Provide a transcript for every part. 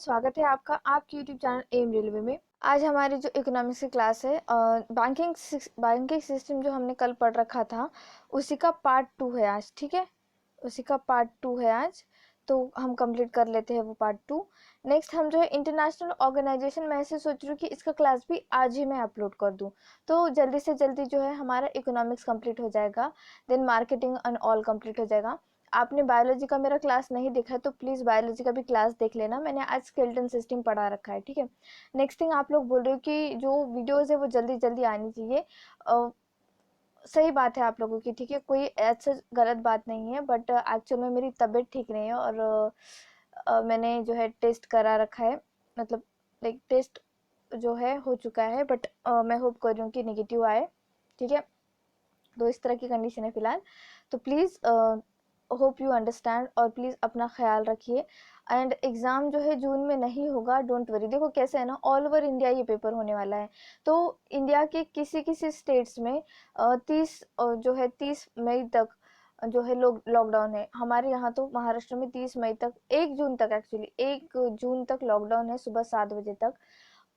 स्वागत है आपका आपके यूट्यूब चैनल एम रेलवे में। आज हमारी जो इकोनॉमिक्स की क्लास है, बैंकिंग सिस्टम जो हमने कल पढ़ रखा था उसी का पार्ट 2 है आज। ठीक है, उसी का पार्ट 2 है आज, तो हम कंप्लीट कर लेते हैं वो पार्ट 2। नेक्स्ट हम जो है इंटरनेशनल ऑर्गेनाइजेशन, मैं ऐसे सोच रही हूँ कि इसका क्लास भी आज ही मैं अपलोड कर दूँ, तो जल्दी से जल्दी जो है हमारा इकोनॉमिक्स कंप्लीट हो जाएगा, then marketing and all complete हो जाएगा। आपने बायोलॉजी का मेरा क्लास नहीं देखा है तो प्लीज़ बायोलॉजी का भी क्लास देख लेना, मैंने आज स्केलेटन सिस्टम पढ़ा रखा है। ठीक है, नेक्स्ट थिंग आप लोग बोल रहे हो कि जो वीडियोस है वो जल्दी जल्दी आनी चाहिए। सही बात है आप लोगों की, ठीक है, कोई ऐसा गलत बात नहीं है, बट एक्चुअल में मेरी तबीयत ठीक नहीं है और मैंने जो है टेस्ट करा रखा है, मतलब लाइक टेस्ट जो है हो चुका है, बट मैं होप कर रही हूँ कि नेगेटिव आए। ठीक है, तो इस तरह की कंडीशन है फिलहाल, तो प्लीज़ होप यू अंडरस्टैंड और प्लीज़ अपना ख्याल रखिए। एंड एग्ज़ाम जो है जून में नहीं होगा, डोंट वरी। देखो कैसे है ना, ऑल ओवर इंडिया ये पेपर होने वाला है, तो इंडिया के किसी किसी स्टेट्स में 30 मई तक जो है लॉकडाउन है। हमारे यहाँ तो महाराष्ट्र में 30 मई तक, 1 जून तक, एक्चुअली 1 जून तक लॉकडाउन है, सुबह 7 बजे तक।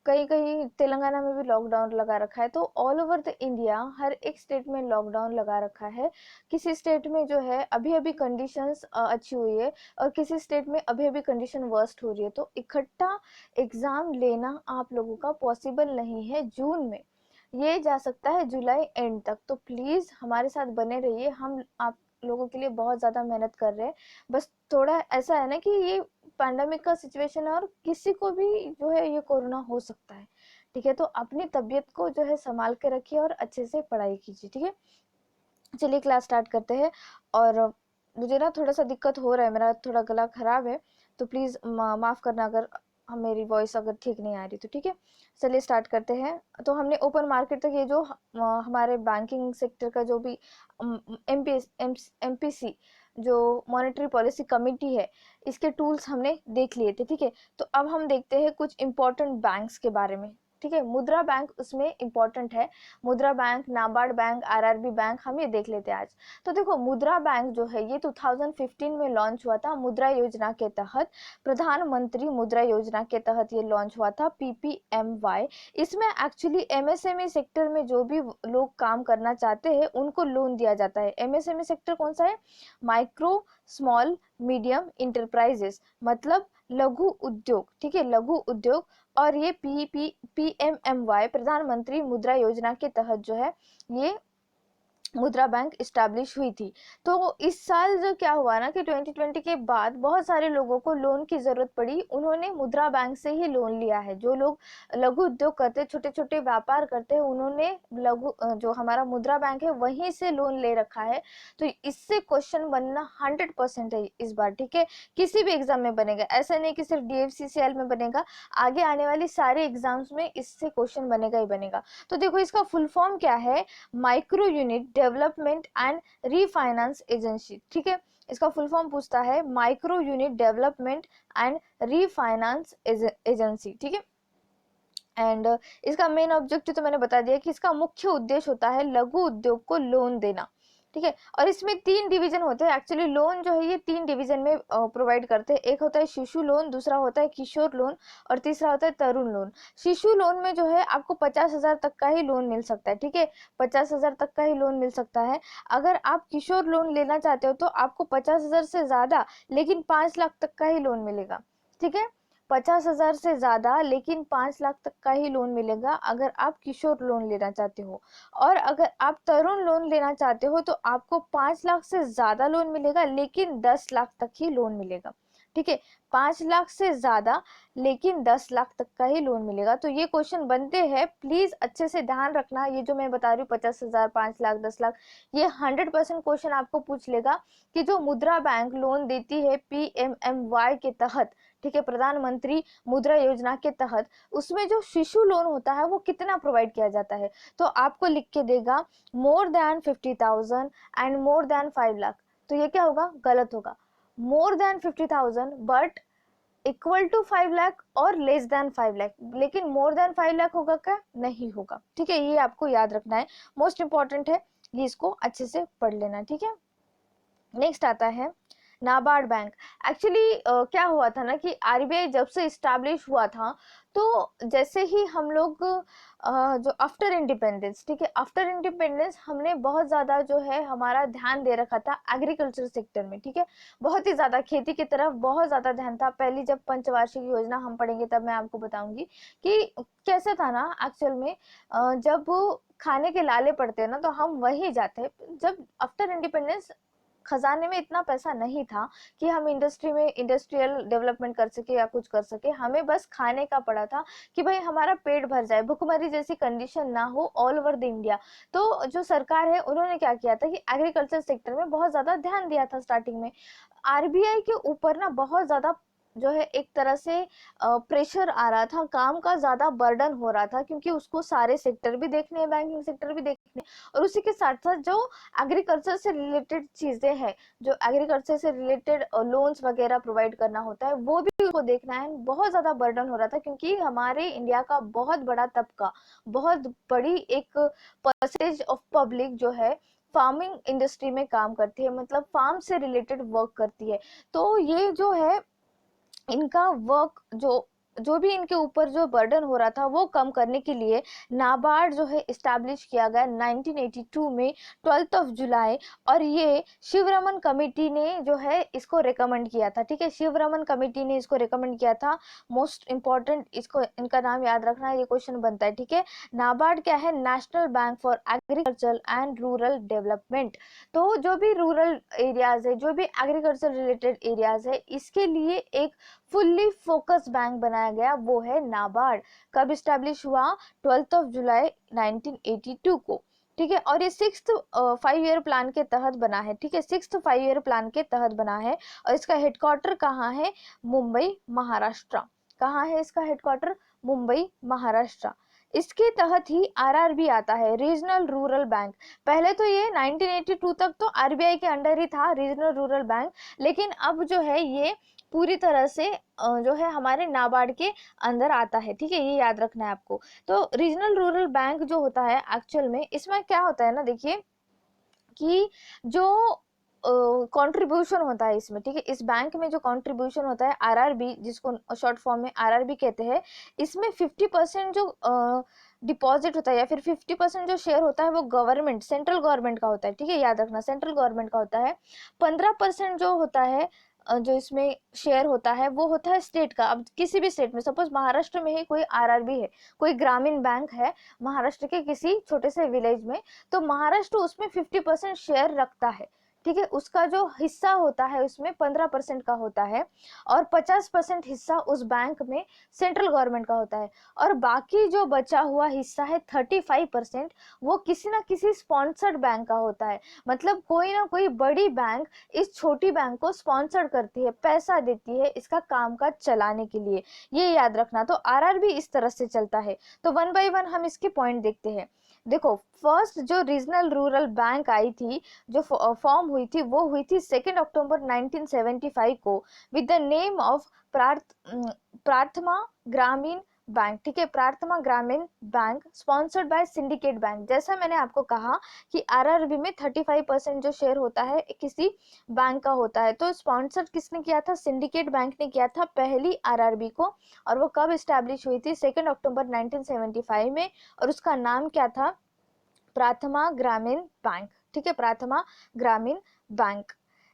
कहीं कहीं तेलंगाना में भी लॉकडाउन लगा रखा है, तो ऑल ओवर द इंडिया हर एक स्टेट में लॉकडाउन लगा रखा है। किसी स्टेट में जो है अभी अभी कंडीशंस अच्छी हुई है और किसी स्टेट में अभी अभी कंडीशन वर्स्ट हो रही है, तो इकट्ठा एग्जाम लेना आप लोगों का पॉसिबल नहीं है जून में, ये जा सकता है जुलाई एंड तक। तो प्लीज़ हमारे साथ बने रहिए, हम आप लोगों के लिए बहुत ज़्यादा मेहनत कर रहे हैं। बस थोड़ा ऐसा है ना कि ये पैंडेमिक का सिचुएशन है और किसी को भी जो है ये कोरोना हो सकता है। ठीक है, तो अपनी तबीयत को जो है संभाल के रखिए और अच्छे से पढ़ाई कीजिए। ठीक है, चलिए क्लास स्टार्ट करते हैं। और मुझे ना थोड़ा सा दिक्कत हो रहा है, मेरा थोड़ा गला खराब है, तो प्लीज़ माफ़ करना अगर मेरी वॉइस अगर ठीक नहीं आ रही तो। ठीक है, चलिए स्टार्ट करते हैं। तो हमने ओपन मार्केट तक ये जो हमारे बैंकिंग सेक्टर का जो भी एमपीसी जो मॉनेटरी पॉलिसी कमिटी है, इसके टूल्स हमने देख लिए थे। ठीक है, तो अब हम देखते हैं कुछ इंपॉर्टेंट बैंक्स के बारे में। ठीक है, मुद्रा बैंक उसमें इंपॉर्टेंट है, मुद्रा bank, NABARD bank, RRB bank, हम ये देख लेते हैं आज। तो देखो मुद्रा बैंक जो है ये 2015 में लॉन्च हुआ था मुद्रा योजना के तहत, प्रधानमंत्री मुद्रा योजना के तहत ये लॉन्च हुआ था, पीपीएमवाई। इसमें एक्चुअली एमएसएमई सेक्टर में जो भी लोग काम करना चाहते हैं उनको लोन दिया जाता है। एमएसएमई सेक्टर कौन सा है? माइक्रो स्मॉल मीडियम इंटरप्राइजेस, मतलब लघु उद्योग। ठीक है, लघु उद्योग। और ये पीएमएमवाई प्रधानमंत्री मुद्रा योजना के तहत जो है ये मुद्रा बैंक इस्टेब्लिश हुई थी। तो इस साल जो क्या हुआ ना कि 2020 के बाद बहुत सारे लोगों को लोन की जरूरत पड़ी, उन्होंने मुद्रा बैंक से ही लोन लिया है। जो लोग लघु उद्योग करते, छोटे छोटे व्यापार करते हैं, उन्होंने जो हमारा मुद्रा बैंक है वहीं से लोन ले रखा है। तो इससे क्वेश्चन बनना 100% है इस बार। ठीक है, किसी भी एग्जाम में बनेगा, ऐसा नहीं कि सिर्फ डीएफसीसीएल में बनेगा, आगे आने वाली सारे एग्जाम्स में इससे क्वेश्चन बनेगा ही बनेगा। तो देखो इसका फुल फॉर्म क्या है, micro unit development and refinance agency. ठीक है, इसका फुल फॉर्म पूछता है micro unit development and refinance agency. ठीक है, एंड इसका मेन ऑब्जेक्टिव तो मैंने बता दिया कि इसका मुख्य उद्देश्य होता है लघु उद्योग को लोन देना। ठीक है, और इसमें 3 डिवीजन होते हैं। एक्चुअली लोन जो है ये 3 डिवीजन में प्रोवाइड करते हैं। एक होता है शिशु लोन, दूसरा होता है किशोर लोन और तीसरा होता है तरुण लोन। शिशु लोन में जो है आपको 50,000 तक का ही लोन मिल सकता है। ठीक है, 50,000 तक का ही लोन मिल सकता है। अगर आप किशोर लोन लेना चाहते हो तो आपको 50,000 से ज्यादा लेकिन 5 लाख तक का ही लोन मिलेगा। ठीक है, 50,000 से ज्यादा लेकिन 5 लाख तक का ही लोन मिलेगा अगर आप किशोर लोन लेना चाहते हो। और अगर आप तरुण लोन लेना चाहते हो तो आपको 5 लाख से ज्यादा लोन मिलेगा लेकिन 10 लाख तक ही लोन मिलेगा। ठीक है, 5 लाख से ज्यादा लेकिन 10 लाख तक का ही लोन मिलेगा। तो ये क्वेश्चन बनते हैं, प्लीज अच्छे से ध्यान रखना। ये जो मैं बता रही हूँ 50,000, 5 लाख, 10 लाख, ये 100% क्वेश्चन आपको पूछ लेगा कि जो मुद्रा बैंक लोन देती है पीएमएमवाई के तहत, ठीक है, प्रधानमंत्री मुद्रा योजना के तहत, उसमें जो शिशु लोन होता है वो कितना प्रोवाइड किया जाता है। तो आपको लिख के देगा more than 50,000 and more than 5 lakh. तो ये क्या होगा? गलत होगा। More than 50,000 but equal to 5 lakh और लेस देन 5 लाख, लेकिन मोर देन 5 लाख होगा क्या? नहीं होगा। ठीक है, ये आपको याद रखना है, मोस्ट इंपॉर्टेंट है, ये इसको अच्छे से पढ़ लेना। ठीक है, नेक्स्ट आता है, नाबार्ड बैंक। एक्चुअली क्या हुआ था ना कि आरबीआई जब से इस्टेब्लिश हुआ था, तो जैसे ही हम लोग जो आफ्टर इंडिपेंडेंस, ठीक है, आफ्टर इंडिपेंडेंस हमने बहुत ज़्यादा जो है हमारा ध्यान दे रखा था एग्रीकल्चर सेक्टर में, ठीक है, बहुत ही ज़्यादा खेती की तरफ बहुत ज़्यादा ध्यान था। पहली जब पंचवार्षिक योजना हम पढ़ेंगे तब मैं आपको बताऊंगी कि कैसे था ना एक्चुअल में। जब खाने के लाले पड़ते हैं ना तो हम वही जाते हैं। जब आफ्टर इंडिपेंडेंस खजाने में इतना पैसा नहीं था कि हम इंडस्ट्री में इंडस्ट्रियल डेवलपमेंट कर सके या कुछ कर सके, हमें बस खाने का पड़ा था कि भाई हमारा पेट भर जाए, भुखमरी जैसी कंडीशन ना हो ऑल ओवर द इंडिया। तो जो सरकार है उन्होंने क्या किया था कि एग्रीकल्चर सेक्टर में बहुत ज्यादा ध्यान दिया था स्टार्टिंग में। आरबीआई के ऊपर ना बहुत ज्यादा जो है एक तरह से प्रेशर आ रहा था, काम का ज्यादा बर्डन हो रहा था, क्योंकि उसको सारे सेक्टर भी देखने हैं, बैंकिंग सेक्टर भी देखने हैं, और उसी के साथ साथ जो एग्रीकल्चर से रिलेटेड चीजें हैं, जो एग्रीकल्चर से रिलेटेड लोन्स वगैरह प्रोवाइड करना होता है वो भी उसको देखना है। बहुत ज्यादा बर्डन हो रहा था, क्योंकि हमारे इंडिया का बहुत बड़ा तबका, बहुत बड़ी एक परसेंटेज ऑफ पब्लिक जो है फार्मिंग इंडस्ट्री में काम करती है, मतलब फार्म से रिलेटेड वर्क करती है। तो ये जो है इनका वर्क जो भी इनके ऊपर जो बर्डन हो रहा था वो कम करने के लिए नाबार्ड जो है इस्टेब्लिश किया गया 1982 में 12 जुलाई। और ये शिवरमन कमेटी ने जो है इसको रेकमेंड किया था, ठीक है, शिवरमन कमेटी ने इसको रेकमेंड किया था। मोस्ट इंपॉर्टेंट, इसको इनका नाम याद रखना, ये क्वेश्चन बनता है, ठीक है। नाबार्ड क्या है? National bank for agriculture and rural development. तो जो भी रूरल एरियाज है, जो भी एग्रीकल्चर रिलेटेड एरियाज है, इसके लिए एक फुल्ली फोकस बैंक बनाया गया, वो है नाबार्ड। कब स्टैब्लिश हुआ? 12 जुलाई 1982 को, ठीक है। और ये 6th 5 ईयर प्लान के तहत बना है, ठीक है, 6th 5 ईयर प्लान के तहत बना है। और इसका हेडक्वार्टर कहाँ है? मुंबई, महाराष्ट्र। कहाँ है इसका हेडक्वार्टर? मुंबई, महाराष्ट्र। इसके तहत ही आरआरबी आता है, रीजनल रूरल बैंक। पहले तो ये 1982 तक तो आरबीआई के अंडर ही था, रीजनल रूरल बैंक, लेकिन अब जो है ये पूरी तरह से जो है हमारे नाबार्ड के अंदर आता है, ठीक है, ये याद रखना है आपको। तो रीजनल रूरल बैंक जो होता है एक्चुअल में, इसमें क्या होता है ना, देखिए कि जो कंट्रीब्यूशन होता है इसमें, ठीक है, इस बैंक में जो कंट्रीब्यूशन होता है आरआरबी, जिसको शॉर्ट फॉर्म में आरआरबी कहते हैं, इसमें 50% जो डिपॉजिट होता है या फिर 50% जो शेयर होता है वो गवर्नमेंट, सेंट्रल गवर्नमेंट का होता है, ठीक है, याद रखना, सेंट्रल गवर्नमेंट का होता है। 15% जो होता है जो इसमें शेयर होता है वो होता है स्टेट का। अब किसी भी स्टेट में, सपोज महाराष्ट्र में ही कोई आरआरबी है, कोई ग्रामीण बैंक है महाराष्ट्र के किसी छोटे से विलेज में, तो महाराष्ट्र उसमें 50% शेयर रखता है, ठीक है, उसका जो हिस्सा होता है उसमें 15% का होता है, और 50% हिस्सा उस बैंक में सेंट्रल गवर्नमेंट का होता है, और बाकी जो बचा हुआ हिस्सा है 35% वो किसी ना किसी स्पॉन्सर्ड बैंक का होता है। मतलब कोई ना कोई बड़ी बैंक इस छोटी बैंक को स्पॉन्सर करती है, पैसा देती है इसका काम काज चलाने के लिए, ये याद रखना। तो आरआरबी इस तरह से चलता है। तो वन बाय वन हम इसके पॉइंट देखते हैं। देखो, फर्स्ट जो रीजनल रूरल बैंक आई थी, जो फॉर्म हुई थी, वो हुई थी 2 अक्टूबर 1975 को, विद द नेम ऑफ प्रार्थमा ग्रामीण बैंक, ठीक है, प्रार्थमा ग्रामीण bank, sponsored by syndicate bank. जैसा मैंने आपको कहा कि आरआरबी में 35% जो शेयर होता है किसी बैंक का होता है, तो स्पॉन्सर किसने किया था? सिंडिकेट बैंक ने किया था पहली आरआरबी को। और वो कब स्टैब्लिश हुई थी? 2 अक्टूबर 1975 में, और उसका नाम क्या था? प्राथमा ग्रामीण बैंक, ठीक है, प्राथमा ग्रामीण बैंक।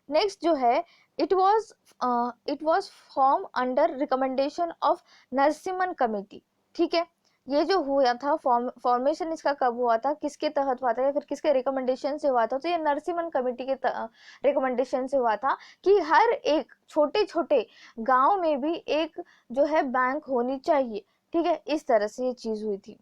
नेक्स्ट जो है, it was form under recommendation of Narasimhan committee, ठीक है। ये जो हुआ था फॉर्मेशन इसका कब हुआ था, किसके तहत हुआ था, या फिर किसके रिकमेंडेशन से हुआ था? तो ये नरसिम्हन कमेटी के रिकमेंडेशन से हुआ था कि हर एक छोटे छोटे गांव में भी एक जो है बैंक होनी चाहिए, ठीक है, इस तरह से ये चीज हुई थी,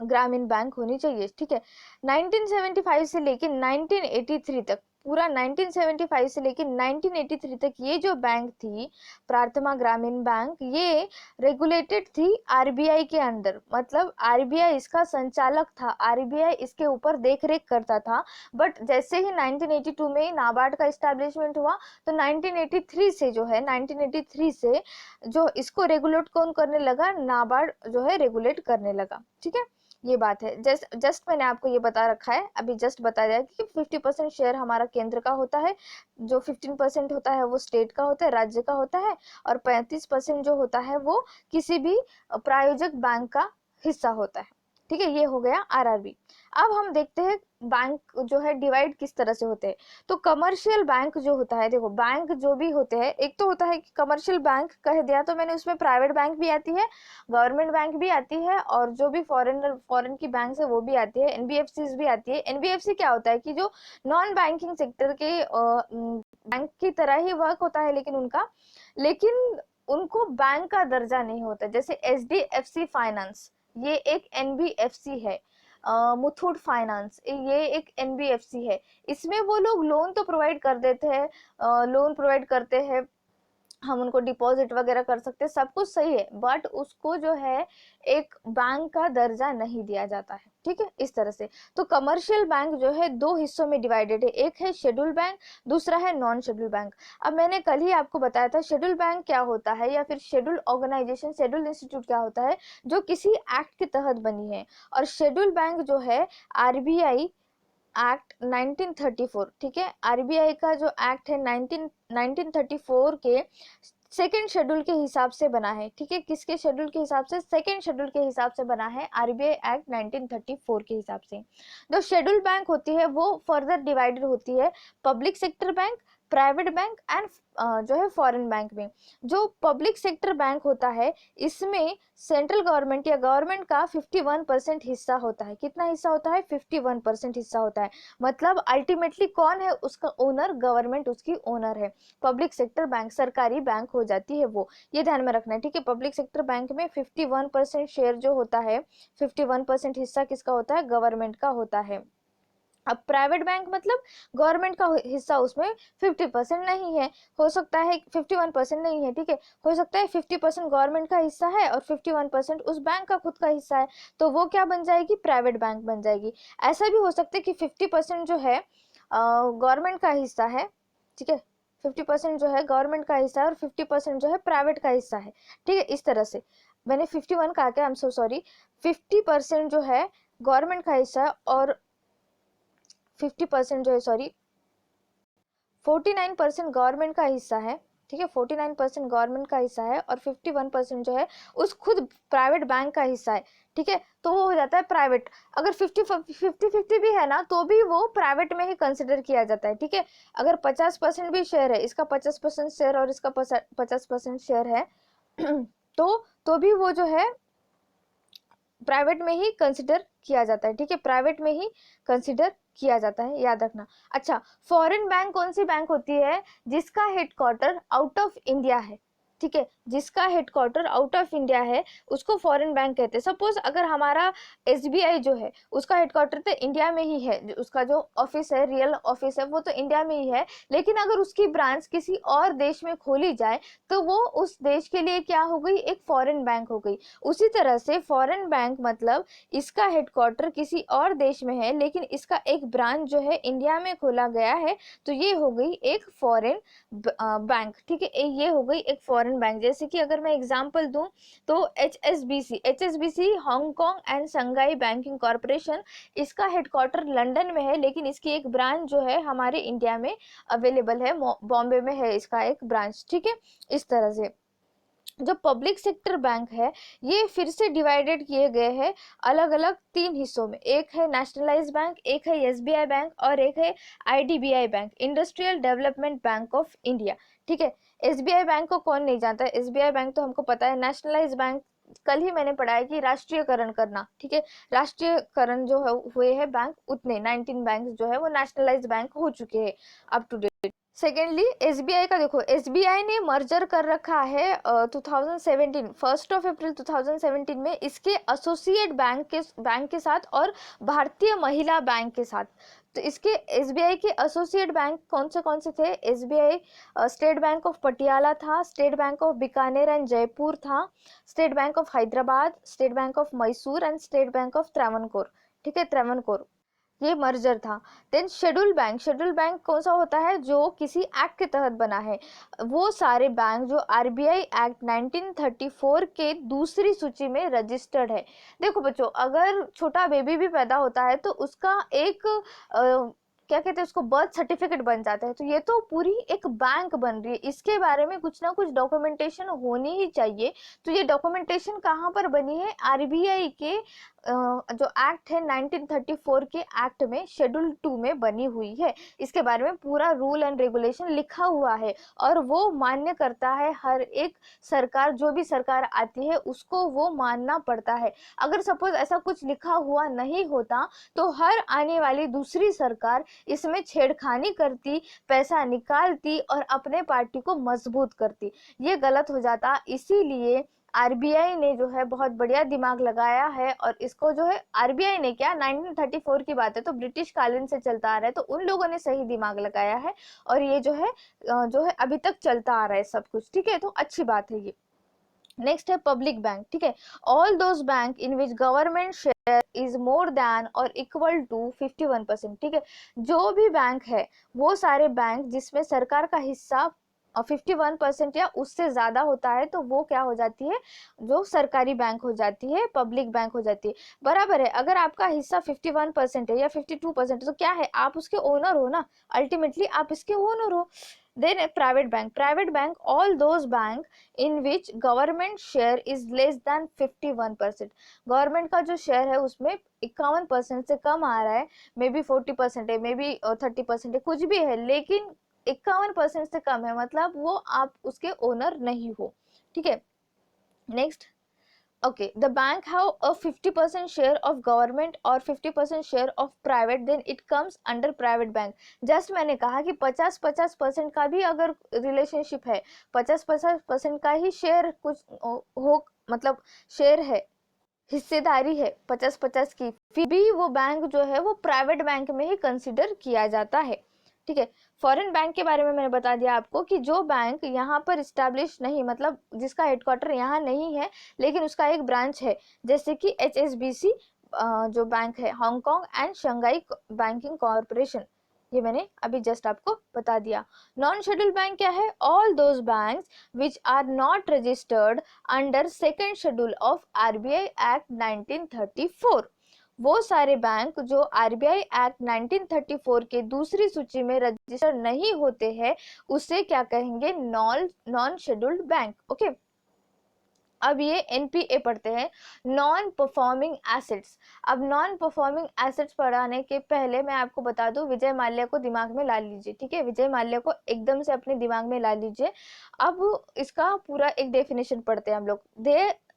ग्रामीण बैंक होनी चाहिए, ठीक है। 1975 से लेकर 1983 तक, पूरा 1975 से लेकर 1983 तक ये जो बैंक थी प्रार्थना ग्रामीण बैंक, ये रेगुलेटेड थी आरबीआई के अंडर, मतलब आरबीआई इसका संचालक था, आरबीआई इसके ऊपर देख रेख करता था। बट जैसे ही 1982 में नाबार्ड का इस्टेब्लिशमेंट हुआ, तो 1983 से जो है 1983 से जो इसको रेगुलेट कौन करने लगा? नाबार्ड जो है रेगुलेट करने लगा, ठीक है। ये बात है। जस्ट जस्ट मैंने आपको ये बता रखा है, अभी जस्ट बता दिया कि 50% शेयर हमारा केंद्र का होता है, जो 15% होता है वो स्टेट का होता है, राज्य का होता है, और 35% जो होता है वो किसी भी प्रायोजक बैंक का हिस्सा होता है। ठीक है, ये हो गया आरआरबी। अब हम देखते हैं बैंक जो है डिवाइड किस तरह से होते हैं। तो कमर्शियल बैंक जो होता है, देखो बैंक जो भी होते हैं, एक तो होता है कि कमर्शियल बैंक कह दिया तो मैंने, उसमें प्राइवेट बैंक भी आती है, गवर्नमेंट बैंक भी आती है, और जो भी फॉरेन की बैंक है वो भी आती है, एनबीएफसी भी आती है। एनबीएफसी क्या होता है कि जो नॉन बैंकिंग सेक्टर के बैंक की तरह ही वर्क होता है, लेकिन उनको बैंक का दर्जा नहीं होता। जैसे एचडीएफसी फाइनेंस, ये एक एनबीएफसी है। मुथूट फाइनेंस, ये एक एनबीएफसी है। इसमें वो लोग लोन तो प्रोवाइड कर देते हैं, लोन प्रोवाइड करते हैं, हम उनको डिपॉजिट वगैरह कर सकते हैं, सब कुछ सही है, बट उसको जो है एक बैंक का दर्जा नहीं दिया जाता है। ठीक है, इस तरह से। तो कमर्शियल बैंक जो है दो हिस्सों में डिवाइडेड है, एक है शेड्यूल बैंक, दूसरा है नॉन शेड्यूल बैंक। अब मैंने कल ही आपको बताया था शेड्यूल बैंक क्या होता है, या फिर शेड्यूल ऑर्गेनाइजेशन, शेड्यूल इंस्टीट्यूट क्या होता है, जो किसी एक्ट के तहत बनी है। और शेड्यूल बैंक जो है आरबीआई एक्ट 1934, ठीक है, आरबीआई का जो एक्ट है 1934 के सेकेंड शेड्यूल के हिसाब से बना है। ठीक है, किसके शेड्यूल के हिसाब से, सेकेंड शेड्यूल के हिसाब से बना है, आरबीआई एक्ट 1934 के हिसाब से। जो शेड्यूल बैंक होती है वो फर्दर डिवाइडेड होती है public sector bank, private bank and जो है फॉरेन बैंक में। जो पब्लिक सेक्टर बैंक होता है, इसमें सेंट्रल गवर्नमेंट या गवर्नमेंट का 51% हिस्सा होता है। कितना हिस्सा होता है, 51% हिस्सा होता है। मतलब अल्टीमेटली कौन है उसका ओनर, गवर्नमेंट उसकी ओनर है। पब्लिक सेक्टर बैंक सरकारी बैंक हो जाती है वो, ये ध्यान में रखना है। ठीक है, पब्लिक सेक्टर बैंक में 51% शेयर जो होता है, 51% हिस्सा किसका होता है, गवर्नमेंट का होता है। अब प्राइवेट बैंक मतलब गवर्नमेंट का हिस्सा उसमें 50% नहीं है, हो सकता है 51% नहीं है, ठीक है, हो सकता है 50% गवर्नमेंट का हिस्सा है और 51% उस बैंक का खुद का हिस्सा है, तो वो क्या बन जाएगी, प्राइवेट बैंक बन जाएगी। ऐसा भी हो सकता है कि 50% जो है गवर्नमेंट का हिस्सा है, ठीक है, 50% जो है गवर्नमेंट का हिस्सा है और 50% जो है प्राइवेट का हिस्सा है। ठीक है, इस तरह से। मैंने 51 कहा क्या, आई एम सो सॉरी, 50% जो है गवर्नमेंट का हिस्सा है और 50% जो है, सॉरी, 49% गवर्नमेंट का हिस्सा है। ठीक है, 49% गवर्नमेंट का हिस्सा है और 51% जो है उस खुद प्राइवेट बैंक का हिस्सा है। ठीक है, तो वो हो जाता है प्राइवेट। अगर 50-50 भी है ना, तो भी वो प्राइवेट में ही कंसिडर किया जाता है। ठीक है, अगर 50% भी शेयर है, इसका 50% शेयर और इसका 50% शेयर है तो भी वो जो है प्राइवेट में ही कंसिडर किया जाता है। ठीक है, प्राइवेट में ही कंसिडर किया जाता है, याद रखना। अच्छा, फॉरेन बैंक कौन सी बैंक होती है, जिसका हेडक्वार्टर आउट ऑफ इंडिया है। ठीक है, जिसका हेडक्वार्टर आउट ऑफ इंडिया है उसको फॉरेन बैंक कहते हैं। सपोज अगर हमारा एसबीआई जो है उसका हेडक्वार्टर तो इंडिया में ही है, उसका जो ऑफिस है, रियल ऑफिस है, वो तो इंडिया में ही है, लेकिन अगर उसकी ब्रांच किसी और देश में खोली जाए तो वो उस देश के लिए क्या हो गई, एक फॉरेन बैंक हो गई। उसी तरह से फॉरेन बैंक मतलब इसका हेडक्वार्टर किसी और देश में है, लेकिन इसका एक ब्रांच जो है इंडिया में खोला गया है, तो ये हो गई एक फॉरेन बैंक। ठीक है, ये हो गई एक फॉरेन बैंक। जैसे कि अगर मैं एग्जांपल दूं तो HSBC Hong Kong and Shanghai banking corporation, इसका हेडक्वार्टर लंदन में है, लेकिन इसकी एक ब्रांच जो है हमारे इंडिया में अवेलेबल है, बॉम्बे में है इसका एक ब्रांच। ठीक है, इस तरह से जो पब्लिक सेक्टर बैंक है ये फिर से डिवाइडेड किए गए हैं अलग अलग तीन हिस्सों में। एक है नेशनलाइज्ड बैंक, एक है एसबीआई बैंक और एक है IDBI bank, industrial development bank of India. ठीक है, एसबीआई बैंक को कौन नहीं जानता है, एसबीआई बैंक तो हमको पता है। नेशनलाइज्ड बैंक कल ही मैंने पढ़ा है कि राष्ट्रीयकरण करना। ठीक है, राष्ट्रीयकरण जो है हुए हैं बैंक, उतने 19 बैंक जो है वो नेशनलाइज्ड बैंक हो चुके हैं up to date. Secondly SBI का देखो, एसबीआई ने मर्जर कर रखा है 2017, 1 अप्रैल 2017 में इसके एसोसिएट बैंक के साथ और भारतीय महिला बैंक के साथ। तो इसके एसबीआई के एसोसिएट बैंक कौन से थे, SBI State Bank of Patiala था, State Bank of Bikaner and Jaipur था, State Bank of Hyderabad, State Bank of Mysore and State Bank of Travancore. ठीक है, त्रावणकोर। ये मर्जर था। देन शेड्यूल बैंक कौन सा होता है, जो किसी एक्ट के तहत बना है। वो सारे बैंक जो आरबीआई एक्ट 1934 के दूसरी सूची में रजिस्टर्ड है। देखो बच्चों, अगर छोटा बेबी भी पैदा होता है तो उसका एक क्या कहते हैं उसको, बर्थ सर्टिफिकेट बन जाता है। तो ये तो पूरी एक बैंक बन रही है, इसके बारे में कुछ ना कुछ डॉक्यूमेंटेशन होनी ही चाहिए। तो ये डॉक्यूमेंटेशन कहाँ पर बनी है, आरबीआई के जो एक्ट है 1934 के एक्ट में शेड्यूल 2 में बनी हुई है। इसके बारे में पूरा रूल एंड रेगुलेशन लिखा हुआ है और वो मान्य करता है हर एक सरकार, जो भी सरकार आती है उसको वो मानना पड़ता है। अगर सपोज ऐसा कुछ लिखा हुआ नहीं होता तो हर आने वाली दूसरी सरकार इसमें छेड़खानी करती, पैसा निकालती और अपने पार्टी को मजबूत करती। ये गलत हो जाता। इसीलिए आरबीआई ने जो है बहुत बढ़िया दिमाग लगाया है और इसको जो है, आरबीआई ने क्या, 1934 की बात है तो ब्रिटिश कालीन से चलता आ रहा है, तो उन लोगों ने सही दिमाग लगाया है और ये जो है अभी तक चलता आ रहा है सब कुछ, ठीक है, तो अच्छी बात है ये। नेक्स्ट है पब्लिक बैंक, ठीक है। All those bank in which government share is more than और इक्वल टू 51%, ठीक है। जो भी बैंक है वो सारे बैंक जिसमें सरकार का हिस्सा 51% या उससे ज्यादा होता है तो वो क्या हो जाती है, जो सरकारी बैंक हो जाती है, पब्लिक बैंक हो जाती है। बराबर है, अगर आपका हिस्सा 51% है या 52% तो क्या है, आप उसके ओनर हो ना, अल्टीमेटली आप इसके ओनर हो। Then private bank all those bank in which government share is less than 51%। Government का जो शेयर है उसमें 51% से कम आ रहा है, मे बी 40% है, मे बी 30% है, कुछ भी है, लेकिन 51% से कम है, मतलब वो आप उसके ओनर नहीं हो, ठीक है। Next, okay, the bank have a 50% share of government और 50% share of private, then it comes under private bank। Just मैंने कहा कि 50-50% का भी अगर रिलेशनशिप है, 50-50% का ही शेयर कुछ हो, मतलब शेयर है, हिस्सेदारी है 50-50 की, फिर भी वो बैंक जो है वो प्राइवेट बैंक में ही कंसिडर किया जाता है, ठीक है। फॉरेन बैंक के बारे में मैंने बता दिया आपको कि जो बैंक यहाँ पर इस्टेब्लिश नहीं, मतलब जिसका हेडक्वार्टर यहाँ नहीं है लेकिन उसका एक ब्रांच है, जैसे कि HSBC जो बैंक है, Hong Kong and Shanghai banking corporation, ये मैंने अभी जस्ट आपको बता दिया। नॉन शेड्यूल बैंक क्या है, all those banks which are not registered under second schedule of RBI act 1934। वो सारे बैंक जो आरबीआई एक्ट 1934 के दूसरी सूची में रजिस्टर नहीं होते हैं उसे क्या कहेंगे, नॉन शेड्यूल्ड बैंक, ओके। अब ये एनपीए पढ़ते हैं, नॉन परफॉर्मिंग एसेट्स। अब नॉन परफॉर्मिंग एसेट्स पढ़ाने के पहले मैं आपको बता दूं, विजय माल्या को दिमाग में ला लीजिए, ठीक है, विजय माल्या को एकदम से अपने दिमाग में ला लीजिए। अब इसका पूरा एक डेफिनेशन पढ़ते हैं हम लोग।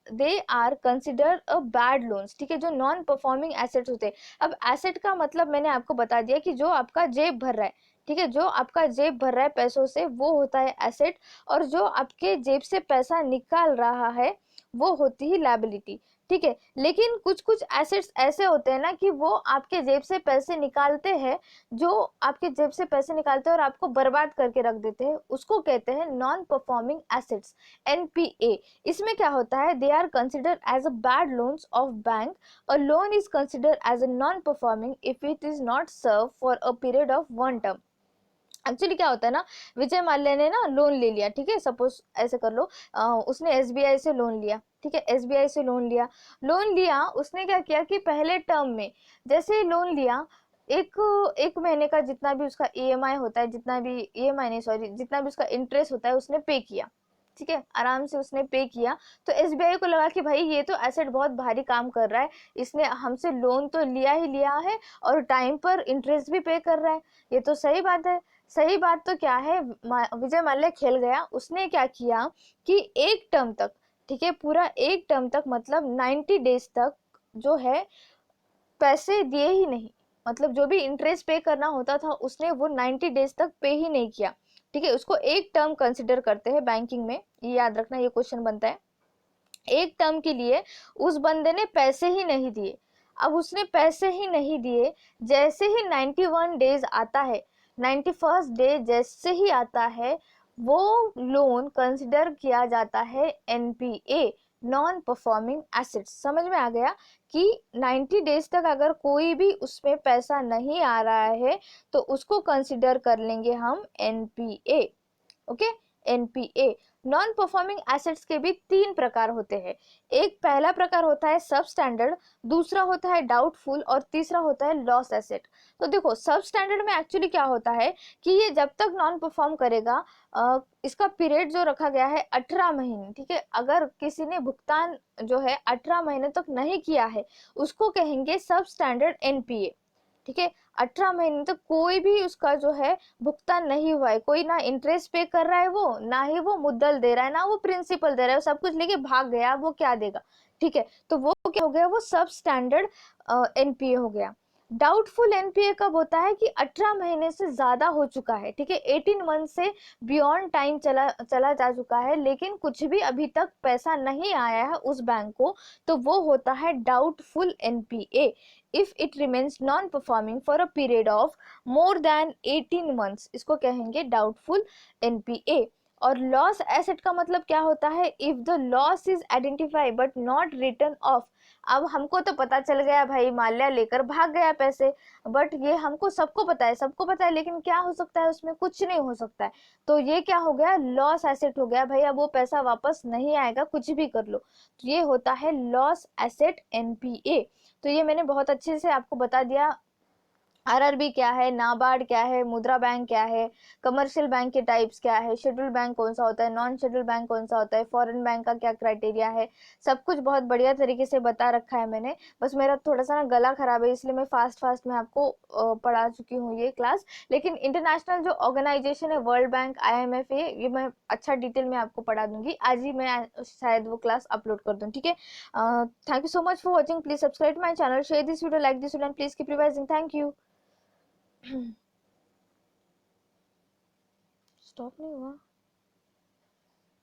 They are consider a bad loans, ठीक है, जो नॉन परफॉर्मिंग एसेट्स होते हैं। अब एसेट का मतलब मैंने आपको बता दिया कि जो आपका जेब भर रहा है, ठीक है, जो आपका जेब भर रहा है पैसों से वो होता है एसेट, और जो आपके जेब से पैसा निकाल रहा है वो होती है लायबिलिटी, ठीक है। लेकिन कुछ कुछ एसेट्स ऐसे होते हैं ना कि वो आपके जेब से पैसे निकालते हैं, जो आपके जेब से पैसे निकालते हैं और आपको बर्बाद करके रख देते हैं, उसको कहते हैं नॉन परफॉर्मिंग एसेट्स, एनपीए। इसमें क्या होता है, they are consider as a bad loans of bank. A loan is consider as a non performing if it is not serve for a period of 1 term. Actually क्या होता है ना, विजय माल्या ने ना लोन ले लिया, ठीक है, सपोज ऐसे कर लो, उसने एसबीआई से लोन लिया, ठीक है, एसबीआई से लोन लिया, उसने क्या किया कि पहले टर्म में जैसे लोन लिया, एक महीने का जितना भी उसका ईएमआई होता है, जितना भी ईएमआई नहीं सॉरी, जितना भी उसका इंटरेस्ट होता है उसने पे किया, ठीक है, आराम से उसने पे किया। तो एसबीआई को लगा कि भाई ये तो एसेट बहुत भारी काम कर रहा है, इसने हमसे लोन तो लिया ही लिया है और टाइम पर इंटरेस्ट भी पे कर रहा है, ये तो सही बात है। सही बात तो क्या है, विजय माल्या खेल गया, उसने क्या किया कि एक टर्म तक, ठीक है, पूरा एक टर्म तक, मतलब 90 डेज तक जो है पैसे दिए ही नहीं, मतलब जो भी इंटरेस्ट पे करना होता था उसने वो 90 डेज तक पे ही नहीं किया, ठीक है। उसको एक टर्म कंसिडर करते हैं बैंकिंग में, ये याद रखना, ये क्वेश्चन बनता है। एक टर्म के लिए उस बंदे ने पैसे ही नहीं दिए। अब उसने पैसे ही नहीं दिए, जैसे ही 91 डेज आता है, 91st डे जैसे ही आता है, वो लोन कंसिडर किया जाता है एनपीए, नॉन परफॉर्मिंग एसेट्स। समझ में आ गया कि 90 डेज तक अगर कोई भी उसमें पैसा नहीं आ रहा है तो उसको कंसिडर कर लेंगे हम NPA. Okay, NPA. Non performing assets के भी 3 प्रकार होते हैं। एक पहला प्रकार होता है सब स्टैंडर्ड, दूसरा होता है डाउटफुल और तीसरा होता है लॉस एसेट। तो देखो सब स्टैंडर्ड में एक्चुअली क्या होता है कि ये जब तक नॉन परफॉर्म करेगा, इसका पीरियड जो रखा गया है 18 महीने, ठीक है। अगर किसी ने भुगतान जो है 18 महीने तक नहीं किया है उसको कहेंगे सब स्टैंडर्ड एनपीए, ठीक है। 18 महीने तक कोई भी उसका जो है भुगतान नहीं हुआ है, कोई ना इंटरेस्ट पे कर रहा है, वो ना ही वो मुद्दल दे रहा है, ना वो प्रिंसिपल दे रहा है, सब कुछ लेके भाग गया, वो क्या देगा, ठीक है। तो वो क्या हो गया, वो सब स्टैंडर्ड एनपीए हो गया। डाउटफुल एनपीए कब होता है कि 18 महीने से ज्यादा हो चुका है, ठीक है, 18 मंथ से बियॉन्ड टाइम चला चला जा चुका है, लेकिन कुछ भी अभी तक पैसा नहीं आया है उस बैंक को, तो वो होता है doubtful NPA. If it remains non performing for a period of more than 18 months, इसको कहेंगे डाउटफुल एनपीए। और लॉस एसेट का मतलब क्या होता है, if the loss is identified but not return of. अब हमको तो पता चल गया भाई माल्या लेकर भाग गया पैसे, बट ये हमको सबको पता है, सबको पता है, लेकिन क्या हो सकता है उसमें, कुछ नहीं हो सकता है। तो ये क्या हो गया, लॉस एसेट हो गया भाई, अब वो पैसा वापस नहीं आएगा कुछ भी कर लो। तो ये होता है लॉस एसेट एनपीए। तो ये मैंने बहुत अच्छे से आपको बता दिया। आरआरबी क्या है, नाबार्ड क्या है, मुद्रा बैंक क्या है, कमर्शियल बैंक के टाइप्स क्या है, शेड्यूल बैंक कौन सा होता है, नॉन शेड्यूल बैंक कौन सा होता है, फॉरेन बैंक का क्या क्राइटेरिया है, सब कुछ बहुत बढ़िया तरीके से बता रखा है मैंने। बस मेरा थोड़ा सा ना गला खराब है, इसलिए मैं फास्ट फास्ट में आपको पढ़ा चुकी हूँ ये क्लास। लेकिन इंटरनेशनल जो ऑर्गेनाइजेशन है, वर्ल्ड बैंक, IMF, ये मैं अच्छा डिटेल में आपको पढ़ा दूंगी। आज ही मैं शायद वो क्लास अपलोड कर दूँ, ठीक है। Thank you so much for watching. Please subscribe to my channel, share this video, like this video and please keep revising. Thank you. Stop नहीं हुआ।